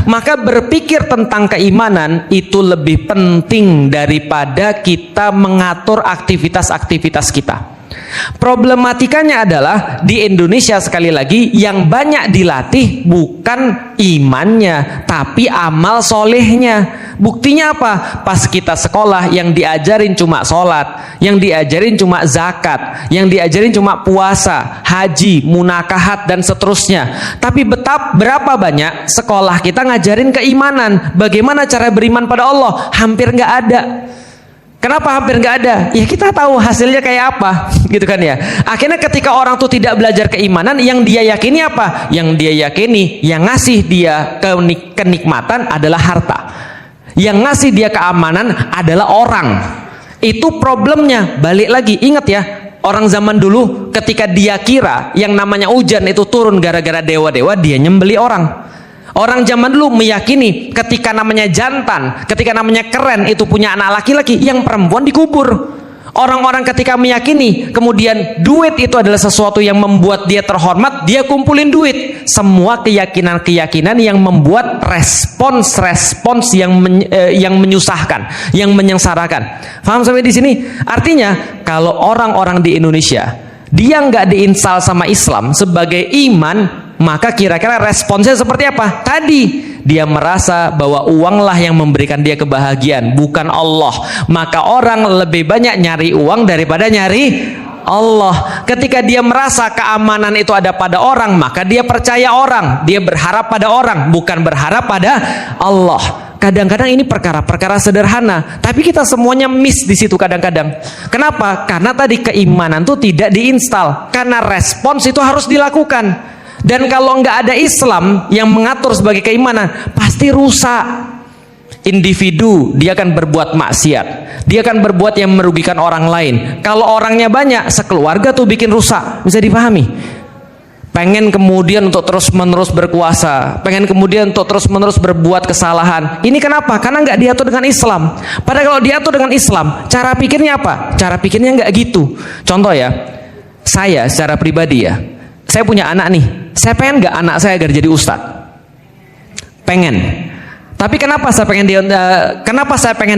Maka berpikir tentang keimanan itu lebih penting daripada kita mengatur aktivitas-aktivitas kita. Problematikanya adalah di Indonesia, sekali lagi, yang banyak dilatih bukan imannya tapi amal solehnya. Buktinya apa? Pas kita sekolah yang diajarin cuma sholat, yang diajarin cuma zakat, yang diajarin cuma puasa, haji, munakahat, dan seterusnya. Tapi berapa banyak sekolah kita ngajarin keimanan, bagaimana cara beriman pada Allah? Hampir nggak ada. Kenapa hampir nggak ada? Ya kita tahu hasilnya kayak apa, gitu kan ya. Akhirnya ketika orang tuh tidak belajar keimanan, yang dia yakini apa? Yang dia yakini, yang ngasih dia kenikmatan adalah harta. Yang ngasih dia keamanan adalah orang. Itu problemnya. Balik lagi, ingat ya, orang zaman dulu ketika dia kira yang namanya hujan itu turun gara-gara dewa-dewa, dia nyembeli orang. Orang zaman dulu meyakini ketika namanya jantan, ketika namanya keren itu punya anak laki-laki, yang perempuan dikubur. Orang-orang ketika meyakini kemudian duit itu adalah sesuatu yang membuat dia terhormat, dia kumpulin duit. Semua keyakinan-keyakinan yang membuat respons-respons yang menyusahkan, yang menyengsarakan. Paham sampai di sini? Artinya kalau orang-orang di Indonesia dia nggak diinstal sama Islam sebagai iman, maka kira-kira responsnya seperti apa? Tadi dia merasa bahwa uanglah yang memberikan dia kebahagiaan, bukan Allah. Maka orang lebih banyak nyari uang daripada nyari Allah. Ketika dia merasa keamanan itu ada pada orang, maka dia percaya orang, dia berharap pada orang, bukan berharap pada Allah. Kadang-kadang ini perkara-perkara sederhana, tapi kita semuanya miss di situ kadang-kadang. Kenapa? Karena tadi keimanan itu tidak diinstal, karena respons itu harus dilakukan. Dan kalau nggak ada Islam yang mengatur sebagai keimanan, pasti rusak. Individu dia akan berbuat maksiat, dia akan berbuat yang merugikan orang lain. Kalau orangnya banyak, sekeluarga tuh bikin rusak. Bisa dipahami? Pengen kemudian untuk terus-menerus berkuasa, pengen kemudian untuk terus-menerus berbuat kesalahan. Ini kenapa? Karena nggak diatur dengan Islam. Padahal kalau diatur dengan Islam, cara pikirnya apa? Cara pikirnya nggak gitu. Contoh ya, saya secara pribadi ya, saya punya anak nih, saya pengen nggak anak saya agar jadi ustadz? Pengen. Tapi kenapa saya pengen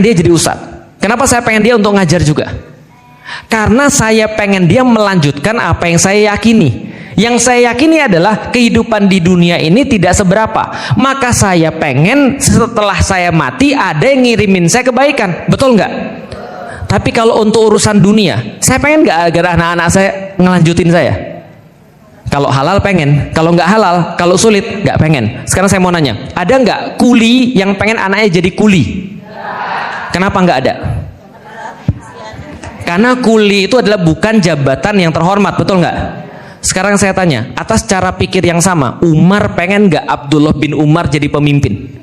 dia jadi ustadz? Kenapa saya pengen dia untuk ngajar juga? Karena saya pengen dia melanjutkan apa yang saya yakini. Yang saya yakini adalah kehidupan di dunia ini tidak seberapa. Maka saya pengen setelah saya mati ada yang ngirimin saya kebaikan. Betul nggak? Tapi kalau untuk urusan dunia, saya pengen nggak agar anak-anak saya ngelanjutin saya? Kalau halal pengen, kalau nggak halal, kalau sulit nggak pengen. Sekarang saya mau nanya, ada nggak kuli yang pengen anaknya jadi kuli? Kenapa nggak ada? Karena kuli itu adalah bukan jabatan yang terhormat, betul nggak? Sekarang saya tanya, atas cara pikir yang sama, Umar pengen nggak Abdullah bin Umar jadi pemimpin?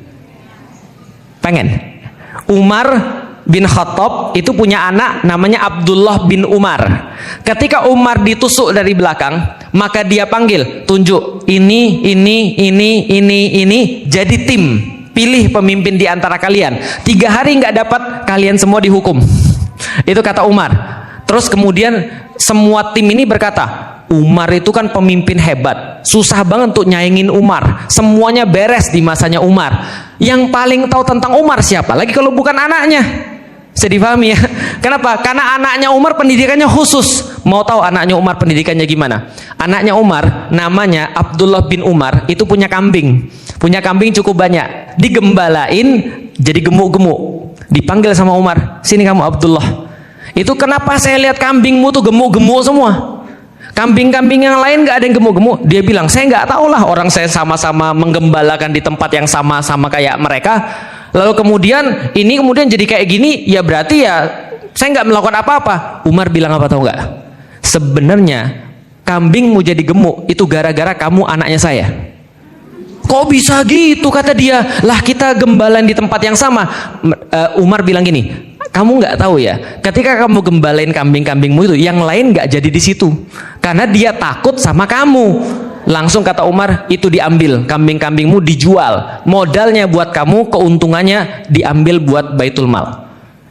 Pengen. Umar bin Khattab itu punya anak namanya Abdullah bin Umar. Ketika Umar ditusuk dari belakang, maka dia panggil, tunjuk ini, jadi tim, pilih pemimpin di antara kalian. 3 hari nggak dapat, kalian semua dihukum. Itu kata Umar. Terus kemudian semua tim ini berkata, Umar itu kan pemimpin hebat, susah banget untuk nyaingin Umar, semuanya beres di masanya Umar. Yang paling tahu tentang Umar siapa? Lagi kalau bukan anaknya. Bisa dipahami ya? Kenapa? Karena anaknya Umar pendidikannya khusus. Mau tahu anaknya Umar pendidikannya gimana? Anaknya Umar namanya Abdullah bin Umar, itu punya kambing. Punya kambing cukup banyak. Digembalain jadi gemuk-gemuk. Dipanggil sama Umar, sini kamu Abdullah. Itu kenapa saya lihat kambingmu tuh gemuk-gemuk semua? Kambing-kambing yang lain nggak ada yang gemuk-gemuk. Dia bilang, saya nggak tahu lah, orang saya sama-sama menggembalakan di tempat yang sama-sama kayak mereka. Lalu kemudian ini kemudian jadi kayak gini, ya berarti ya saya nggak melakukan apa-apa. Umar bilang apa tahu nggak? Sebenarnya kambingmu jadi gemuk itu gara-gara kamu anaknya saya. Kok bisa gitu kata dia? Lah kita gembalan di tempat yang sama. Umar bilang gini, kamu nggak tahu ya, ketika kamu gembalain kambing-kambingmu itu, yang lain nggak jadi di situ, karena dia takut sama kamu. Langsung kata Umar, itu diambil, kambing-kambingmu dijual, modalnya buat kamu, keuntungannya diambil buat Baitul Mal.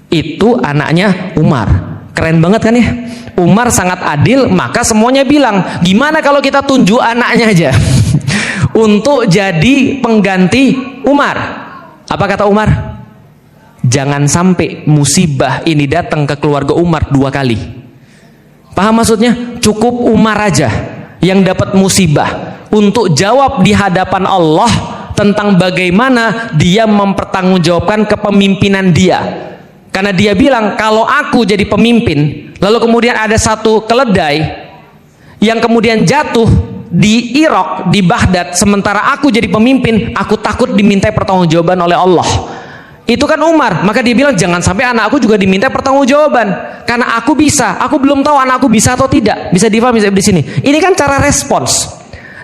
Itu anaknya Umar. Keren banget kan ya? Umar sangat adil, maka semuanya bilang, gimana kalau kita tunjuk anaknya aja? untuk jadi pengganti Umar. Apa kata Umar? Jangan sampai musibah ini datang ke keluarga Umar 2 kali. Paham maksudnya? Cukup Umar aja yang dapat musibah untuk jawab di hadapan Allah tentang bagaimana dia mempertanggungjawabkan kepemimpinan dia. Karena dia bilang, kalau aku jadi pemimpin, lalu kemudian ada satu keledai yang kemudian jatuh di Irak, di Baghdad, sementara aku jadi pemimpin, aku takut dimintai pertanggungjawaban oleh Allah. Itu kan Umar. Maka dia bilang, jangan sampai anakku juga diminta pertanggungjawaban, karena aku bisa, aku belum tahu anakku bisa atau tidak. Bisa difahami di sini. Ini kan cara respons.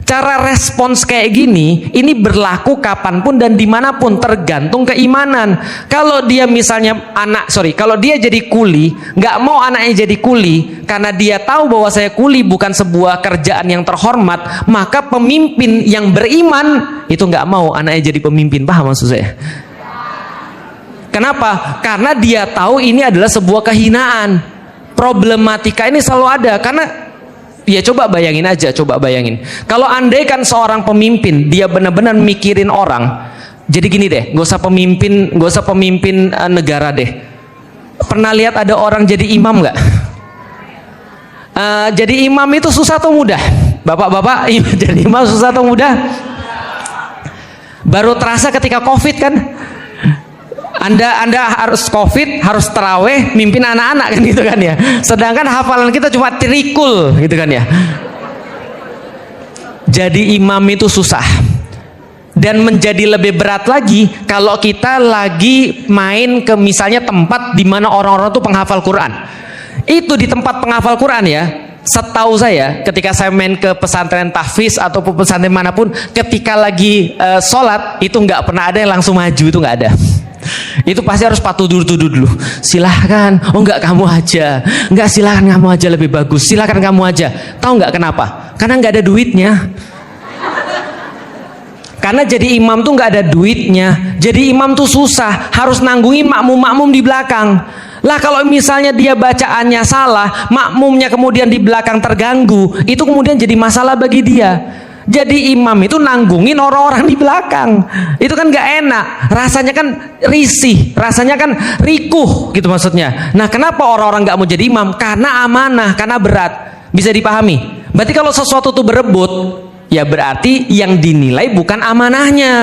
Cara respons kayak gini, ini berlaku kapanpun dan dimanapun, tergantung keimanan. Kalau dia misalnya kalau dia jadi kuli, nggak mau anaknya jadi kuli, karena dia tahu bahwa saya kuli bukan sebuah kerjaan yang terhormat, maka pemimpin yang beriman itu nggak mau anaknya jadi pemimpin. Paham maksud saya? Kenapa? Karena dia tahu ini adalah sebuah kehinaan. Problematika ini selalu ada, karena ya coba bayangin aja, coba bayangin. Kalau andaikan seorang pemimpin dia benar-benar mikirin orang. Jadi gini deh, gak usah pemimpin negara deh. Pernah lihat ada orang jadi imam nggak? Jadi imam itu susah atau mudah? Bapak-bapak, jadi imam susah atau mudah? Baru terasa ketika COVID kan? Anda harus COVID, harus terawih, mimpin anak-anak kan gitu kan ya. Sedangkan hafalan kita cuma trikul gitu kan ya. Jadi imam itu susah. Dan menjadi lebih berat lagi kalau kita lagi main ke misalnya tempat di mana orang-orang itu penghafal Quran. Itu di tempat penghafal Quran ya. Setahu saya ketika saya main ke pesantren tahfiz ataupun pesantren manapun, ketika lagi sholat itu nggak pernah ada yang langsung maju, itu nggak ada. Itu pasti harus patuh dulu. Silahkan, oh enggak kamu aja, enggak silahkan kamu aja lebih bagus, silahkan kamu aja. Tahu nggak kenapa? Karena nggak ada duitnya. Karena jadi imam tuh nggak ada duitnya. Jadi imam tuh susah, harus nanggungin makmum di belakang. Lah kalau misalnya dia bacaannya salah, makmumnya kemudian di belakang terganggu, itu kemudian jadi masalah bagi dia. Jadi imam itu nanggungin orang-orang di belakang. Itu kan gak enak. Rasanya kan risih, rasanya kan rikuh gitu maksudnya. Nah, kenapa orang-orang gak mau jadi imam? Karena amanah, karena berat. Bisa dipahami? Berarti kalau sesuatu itu berebut, ya berarti yang dinilai bukan amanahnya.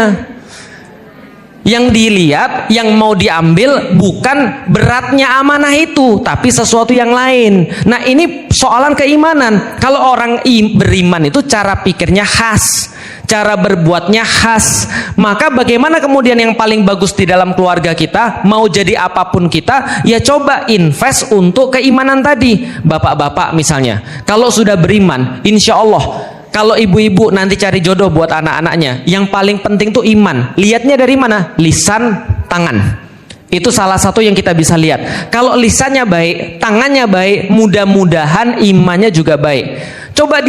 Yang dilihat, yang mau diambil bukan beratnya amanah itu, tapi sesuatu yang lain. Nah, ini soalan keimanan. Kalau orang beriman itu cara pikirnya khas, cara berbuatnya khas. Maka bagaimana kemudian yang paling bagus di dalam keluarga kita, mau jadi apapun kita, ya coba invest untuk keimanan tadi. Bapak-bapak misalnya, kalau sudah beriman, insya Allah, kalau ibu-ibu nanti cari jodoh buat anak-anaknya, yang paling penting tuh iman. Lihatnya dari mana? Lisan, tangan. Itu salah satu yang kita bisa lihat. Kalau lisannya baik, tangannya baik, mudah-mudahan imannya juga baik. Coba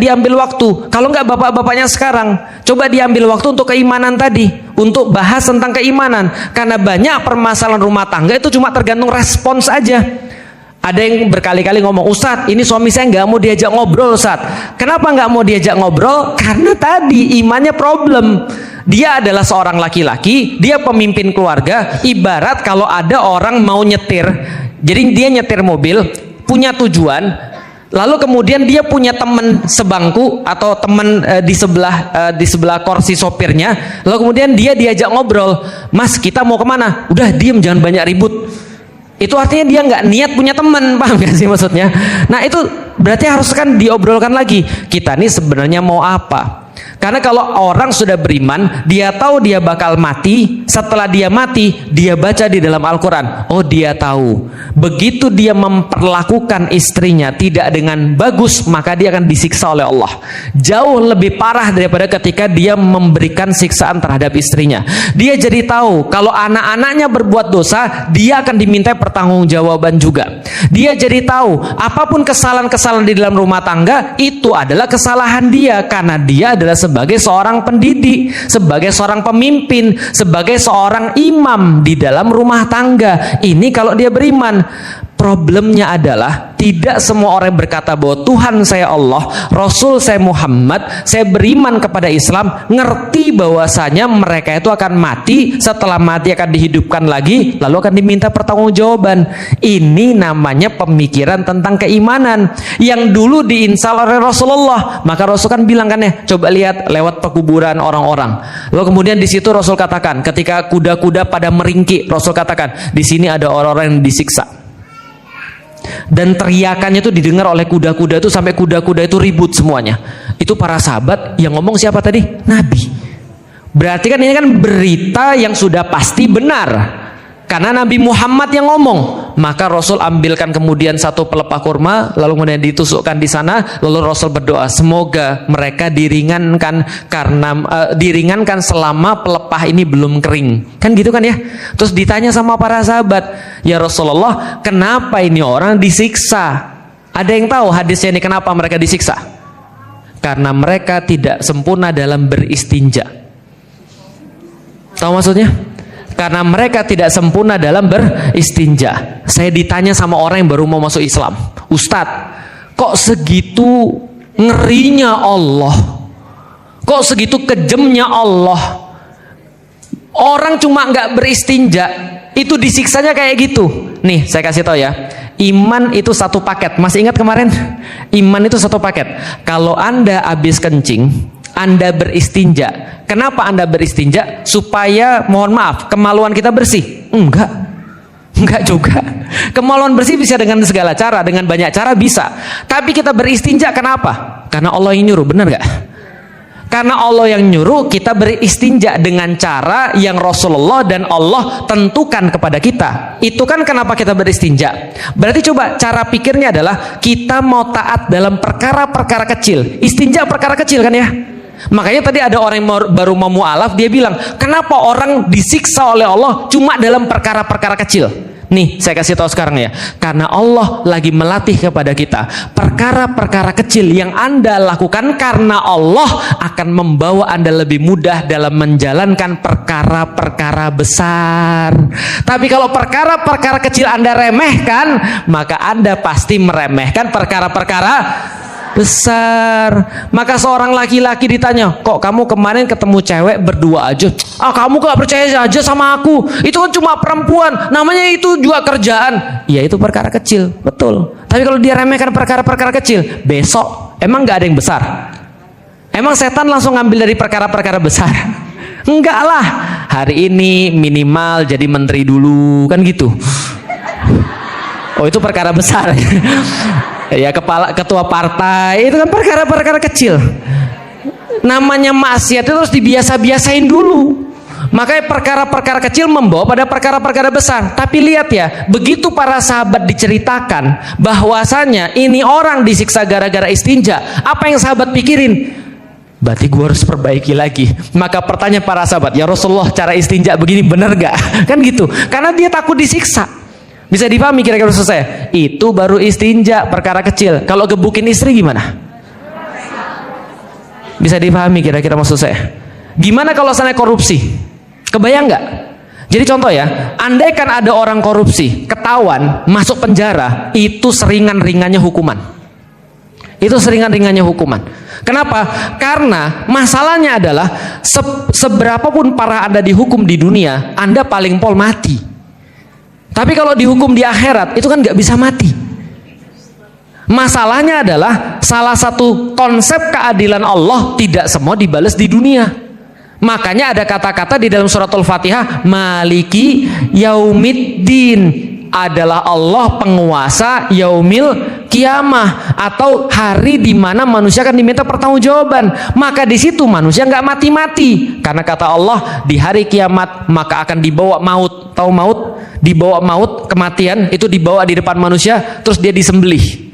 diambil waktu. Kalau nggak bapak-bapaknya sekarang, coba diambil waktu untuk keimanan tadi, untuk bahas tentang keimanan. Karena banyak permasalahan rumah tangga itu cuma tergantung respons aja. Ada yang berkali-kali ngomong, Ustadz, ini suami saya nggak mau diajak ngobrol, Ustadz. Kenapa nggak mau diajak ngobrol? Karena tadi imannya problem. Dia adalah seorang laki-laki, dia pemimpin keluarga. Ibarat kalau ada orang mau nyetir, jadi dia nyetir mobil, punya tujuan, lalu kemudian dia punya teman sebangku atau teman di sebelah kursi sopirnya, lalu kemudian dia diajak ngobrol, Mas, kita mau kemana? Udah diem, jangan banyak ribut. Itu artinya dia nggak niat punya teman, paham gak sih maksudnya? Nah itu berarti harus kan diobrolkan lagi. Kita nih sebenarnya mau apa? Karena kalau orang sudah beriman, dia tahu dia bakal mati. Setelah dia mati, dia baca di dalam Al-Quran. Oh, dia tahu. Begitu dia memperlakukan istrinya tidak dengan bagus, maka dia akan disiksa oleh Allah. Jauh lebih parah daripada ketika dia memberikan siksaan terhadap istrinya. Dia jadi tahu kalau anak-anaknya berbuat dosa, dia akan dimintai pertanggungjawaban juga. Dia jadi tahu apapun kesalahan-kesalahan di dalam rumah tangga itu adalah kesalahan dia, karena dia adalah sebagai seorang pendidik, sebagai seorang pemimpin, sebagai seorang imam di dalam rumah tangga. Ini kalau dia beriman. Problemnya adalah tidak semua orang yang berkata bahwa Tuhan saya Allah, Rasul saya Muhammad, saya beriman kepada Islam, ngerti bahwasanya mereka itu akan mati, setelah mati akan dihidupkan lagi, lalu akan diminta pertanggungjawaban. Ini namanya pemikiran tentang keimanan yang dulu diinstal oleh Rasulullah. Maka Rasul kan bilang kan ya, coba lihat lewat pekuburan orang-orang. Lalu kemudian di situ Rasul katakan, ketika kuda-kuda pada meringkik, Rasul katakan, di sini ada orang-orang yang disiksa. Dan teriakannya itu didengar oleh kuda-kuda itu sampai kuda-kuda itu ribut semuanya. Itu para sahabat yang ngomong siapa tadi? Nabi. Berarti kan ini kan berita yang sudah pasti benar. Karena Nabi Muhammad yang ngomong. Maka Rasul ambilkan kemudian satu pelepah kurma, lalu kemudian ditusukkan di sana, lalu Rasul berdoa, semoga mereka diringankan karena diringankan selama pelepah ini belum kering. Kan gitu kan ya? Terus ditanya sama para sahabat, ya Rasulullah, kenapa ini orang disiksa? Ada yang tahu hadisnya ini kenapa mereka disiksa? Karena mereka tidak sempurna dalam beristinja. Tahu maksudnya? Karena mereka tidak sempurna dalam beristinja. Saya ditanya sama orang yang baru mau masuk Islam, Ustadz, kok segitu ngerinya Allah? Kok segitu kejamnya Allah? Orang cuma nggak beristinja, itu disiksanya kayak gitu. Nih, saya kasih tahu ya. Iman itu satu paket. Masih ingat kemarin? Iman itu satu paket. Kalau Anda habis kencing, Anda beristinja. Kenapa Anda beristinja? Supaya, mohon maaf, kemaluan kita bersih? Enggak juga. Kemaluan bersih bisa dengan segala cara, dengan banyak cara bisa. Tapi kita beristinja kenapa? Karena Allah yang nyuruh, benar gak? Karena Allah yang nyuruh kita beristinja dengan cara yang Rasulullah dan Allah tentukan kepada kita. Itu kan kenapa kita beristinja. Berarti coba cara pikirnya adalah kita mau taat dalam perkara-perkara kecil. Istinja perkara kecil kan ya. Makanya tadi ada orang yang baru mau mu'alaf, dia bilang, kenapa orang disiksa oleh Allah cuma dalam perkara-perkara kecil? Nih, saya kasih tahu sekarang ya. Karena Allah lagi melatih kepada kita. Perkara-perkara kecil yang Anda lakukan karena Allah akan membawa Anda lebih mudah dalam menjalankan perkara-perkara besar. Tapi kalau perkara-perkara kecil Anda remehkan, maka Anda pasti meremehkan perkara-perkara besar. Maka seorang laki-laki ditanya, kok kamu kemarin ketemu cewek berdua aja? Kamu gak percaya aja sama aku, itu kan cuma perempuan, namanya itu juga kerjaan. Ya itu perkara kecil, betul. Tapi kalau dia remehkan perkara-perkara kecil, besok emang gak ada yang besar? Emang setan langsung ngambil dari perkara-perkara besar? Enggak lah, hari ini minimal jadi menteri dulu, kan gitu. Oh itu perkara besar. Ya ketua partai itu kan perkara-perkara kecil. Namanya maksiat itu harus dibiasa-biasain dulu. Makanya perkara-perkara kecil membawa pada perkara-perkara besar. Tapi lihat ya, begitu para sahabat diceritakan bahwasanya ini orang disiksa gara-gara istinja, apa yang sahabat pikirin? Berarti gue harus perbaiki lagi. Maka pertanyaan para sahabat, ya Rasulullah, cara istinja begini benar gak? Kan gitu. Karena dia takut disiksa. Bisa dipahami kira-kira maksud saya? Itu baru istinja, perkara kecil. Kalau gebukin istri gimana? Bisa dipahami kira-kira maksud saya? Gimana kalau sana korupsi? Kebayang nggak? Jadi contoh ya, andai kan ada orang korupsi, ketahuan, masuk penjara, itu seringan-ringannya hukuman. Itu seringan-ringannya hukuman. Kenapa? Karena masalahnya adalah seberapapun parah Anda dihukum di dunia, Anda paling pol mati. Tapi kalau dihukum di akhirat, itu kan nggak bisa mati. Masalahnya adalah salah satu konsep keadilan Allah tidak semua dibalas di dunia. Makanya ada kata-kata di dalam suratul Fatihah, Maliki Yaumiddin, adalah Allah penguasa yaumil kiamah, atau hari di mana manusia akan diminta pertanggungjawaban. Maka di situ manusia nggak mati-mati, karena kata Allah di hari kiamat maka akan dibawa maut. Tahu maut? Dibawa maut, kematian itu dibawa di depan manusia, terus dia disembelih.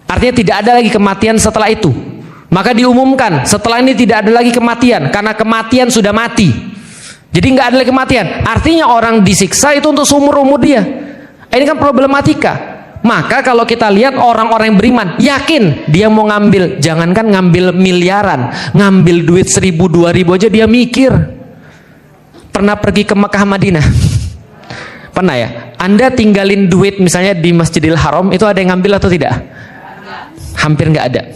Artinya tidak ada lagi kematian setelah itu. Maka diumumkan setelah ini tidak ada lagi kematian, karena kematian sudah mati. Jadi nggak ada lagi kematian. Artinya orang disiksa itu untuk seumur umur dia. Ini kan problematika. Maka kalau kita lihat orang-orang yang beriman, yakin dia mau ngambil, jangankan ngambil miliaran, ngambil duit 1.000, 2.000 aja dia mikir. Pernah pergi ke Mekah Madinah? Pernah ya? Anda tinggalin duit misalnya di Masjidil Haram, itu ada yang ngambil atau tidak? Hampir nggak ada.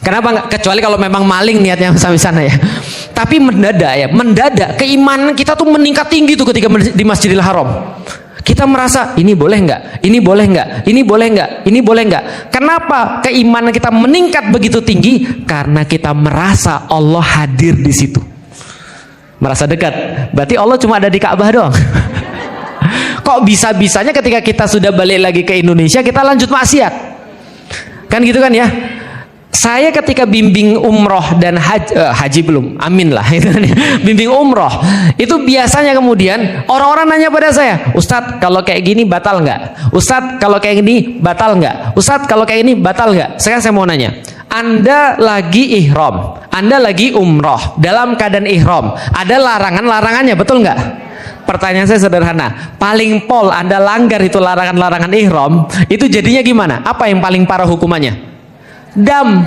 Kenapa nggak? Kecuali kalau memang maling niatnya sampai sana ya. Tapi mendadak keimanan kita tuh meningkat tinggi tuh ketika di Masjidil Haram. Kita merasa ini boleh nggak, ini boleh nggak, ini boleh nggak, ini boleh nggak. Kenapa keimanan kita meningkat begitu tinggi? Karena kita merasa Allah hadir di situ. Merasa dekat. Berarti Allah cuma ada di Ka'bah doang. Kok bisa-bisanya ketika kita sudah balik lagi ke Indonesia kita lanjut maksiat? Kan gitu kan ya? Saya ketika bimbing umroh dan haji belum, amin lah itu kan ya. Bimbing umroh itu biasanya kemudian orang-orang nanya pada saya, Ustadz kalau kayak gini batal nggak? Ustadz kalau kayak gini batal nggak? Ustadz kalau kayak gini batal nggak? Sekarang saya mau nanya, Anda lagi ihram, Anda lagi umroh dalam keadaan ihram, ada larangan-larangannya, betul nggak? Pertanyaan saya sederhana, paling pol Anda langgar itu larangan-larangan ihram, itu jadinya gimana? Apa yang paling parah hukumannya? Dam,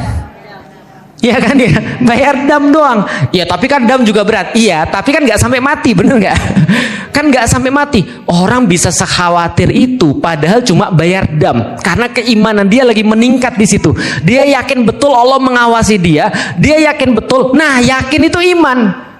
ya kan ya, bayar dam doang. Ya tapi kan dam juga berat. Iya, tapi kan nggak sampai mati, bener nggak? Kan nggak sampai mati. Orang bisa sekhawatir itu, padahal cuma bayar dam, karena keimanan dia lagi meningkat di situ. Dia yakin betul Allah mengawasi dia. Dia yakin betul. Nah, yakin itu iman.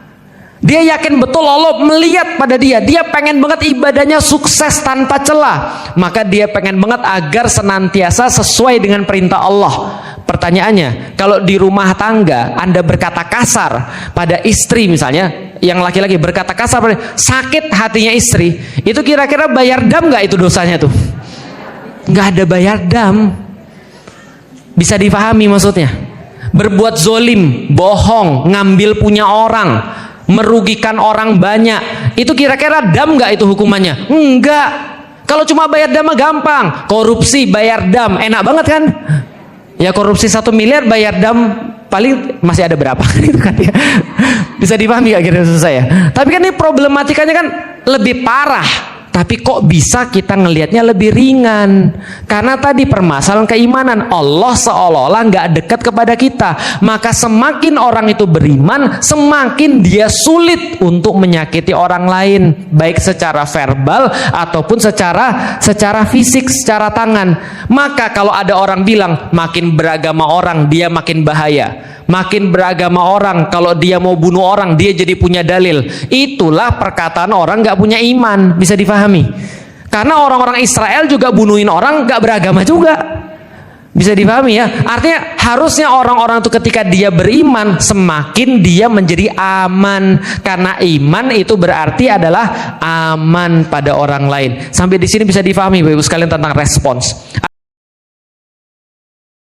Dia yakin betul Allah melihat pada dia. Dia pengen banget ibadahnya sukses tanpa celah. Maka dia pengen banget agar senantiasa sesuai dengan perintah Allah. Pertanyaannya, kalau di rumah tangga Anda berkata kasar pada istri misalnya, yang laki-laki berkata kasar pada sakit hatinya istri, itu kira-kira bayar dam nggak itu dosanya tuh? Nggak ada bayar dam. Bisa dipahami maksudnya? Berbuat zolim, bohong, ngambil punya orang, merugikan orang banyak, itu kira-kira dam nggak itu hukumannya? Enggak. Kalau cuma bayar dam mah gampang. Korupsi bayar dam enak banget kan? Ya korupsi 1 miliar bayar dam paling masih ada berapa gitu kan ya. Bisa dipahami gak kira-kira saya? Tapi kan ini problematikanya kan lebih parah. Tapi kok bisa kita ngelihatnya lebih ringan? Karena tadi permasalahan keimanan, Allah seolah-olah nggak dekat kepada kita. Maka semakin orang itu beriman, semakin dia sulit untuk menyakiti orang lain, baik secara verbal ataupun secara fisik, secara tangan. Maka kalau ada orang bilang makin beragama orang dia makin bahaya, makin beragama orang kalau dia mau bunuh orang dia jadi punya dalil, itulah perkataan orang nggak punya iman. Bisa difahami? Karena orang-orang Israel juga bunuhin orang nggak beragama juga. Bisa dipahami ya? Artinya harusnya orang-orang itu ketika dia beriman semakin dia menjadi aman, karena iman itu berarti adalah aman pada orang lain. Sampai di sini bisa difahami Bapak Ibu sekalian tentang respons.